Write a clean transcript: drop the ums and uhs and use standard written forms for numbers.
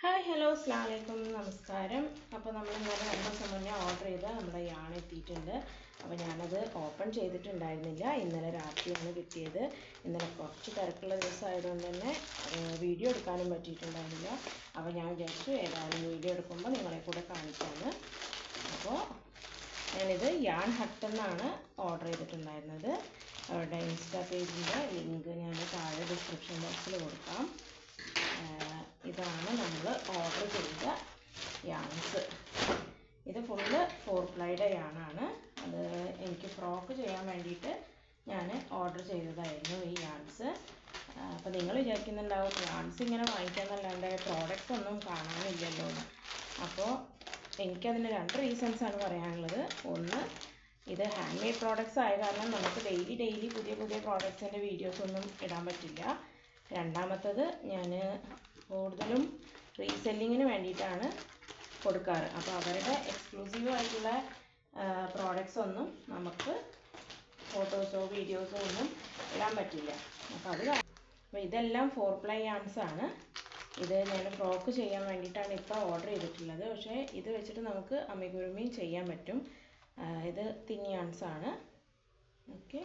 Hi hello അസ്സലാമു അലൈക്കും നമസ്കാരം. അപ്പോൾ നമ്മൾ ഇന്നലെ 2 ദിവസം മുന്നേ ഓർഡർ ചെയ്ത നമ്മുടെ യാൺ എത്തിയിട്ടുണ്ട്. അപ്പോൾ ഞാനത് ഓപ്പൺ ചെയ്തിട്ടുണ്ടായിരുന്നില്ല. ഇന്നലെ രാത്രിയാണ് കിട്ടിയത്. ഇന്നലെ കുറച്ച് തിരക്കുള്ള ദിവസമായതുകൊണ്ട് തന്നെ വീഡിയോ എടുക്കാനും പറ്റിയിട്ടുണ്ടായിരുന്നില്ല. അപ്പോൾ ഞാൻ വിചാരിച്ചു ഏതായാലും വീഡിയോ എടുക്കുമ്പോൾ നിങ്ങളെ കൂടെ കാണിക്കാമെന്ന്. അപ്പോൾ ഞാനിത് യാൺ ഹട്ട് എന്നാണ് ഓർഡർ ചെയ്തിട്ടുണ്ടായിരുന്നത്. അവരുടെ ഇൻസ്റ്റാ പേജിൻ്റെ ലിങ്ക് ഞാൻ താഴെ ഡിസ്ക്രിപ്ഷൻ ബോക്സിൽ കൊടുക്കാം. ഇതാണ് നമ്മൾ ഓർഡർ ചെയ്ത യാൺസ്. ഇത് ഫുള്ള് 4-പ്ലൈയുടെ യാണാണ്. അത് എനിക്ക് ഫ്രോക്ക് ചെയ്യാൻ വേണ്ടിയിട്ട് ഞാൻ ഓർഡർ ചെയ്തതായിരുന്നു ഈ യാൺസ്. അപ്പോൾ നിങ്ങൾ വിചാരിക്കുന്നുണ്ടാവും യാൺസ് ഇങ്ങനെ വാങ്ങിക്കാമെന്നല്ലാണ്ട് പ്രോഡക്റ്റ്സ് ഒന്നും കാണാനില്ലല്ലോ എന്ന്. അപ്പോൾ എനിക്കതിന് 2 റീസൺസാണ് പറയാനുള്ളത്. ഒന്ന്, ഇത് ഹാൻഡ് മെയ്ഡ് പ്രോഡക്റ്റ്സ് ആയ കാരണം നമുക്ക് ഡെയിലി പുതിയ പ്രോഡക്റ്റ്സിൻ്റെ വീഡിയോസൊന്നും ഇടാൻ പറ്റില്ല. രണ്ടാമത്തത്, ഞാൻ കൂടുതലും റീസെല്ലിങ്ങിന് വേണ്ടിയിട്ടാണ് കൊടുക്കാറ്. അപ്പോൾ അവരുടെ എക്സ്ക്ലൂസീവ് ആയിട്ടുള്ള പ്രോഡക്റ്റ്സ് ഒന്നും നമുക്ക് ഫോട്ടോസോ വീഡിയോസോ ഒന്നും ഇടാൻ പറ്റില്ല. അപ്പോൾ ഇതെല്ലാം 4-പ്ലൈ യാൺസ് ആണ്. ഇത് ഞാൻ ഫ്രോക്ക് ചെയ്യാൻ വേണ്ടിയിട്ടാണ് ഇപ്പോൾ ഓർഡർ ചെയ്തിട്ടുള്ളത്. പക്ഷേ ഇത് വെച്ചിട്ട് നമുക്ക് അമിഗുരുമി ചെയ്യാൻ പറ്റും. ഇത് തിൻ യാൺസ് ആണ്. ഓക്കെ.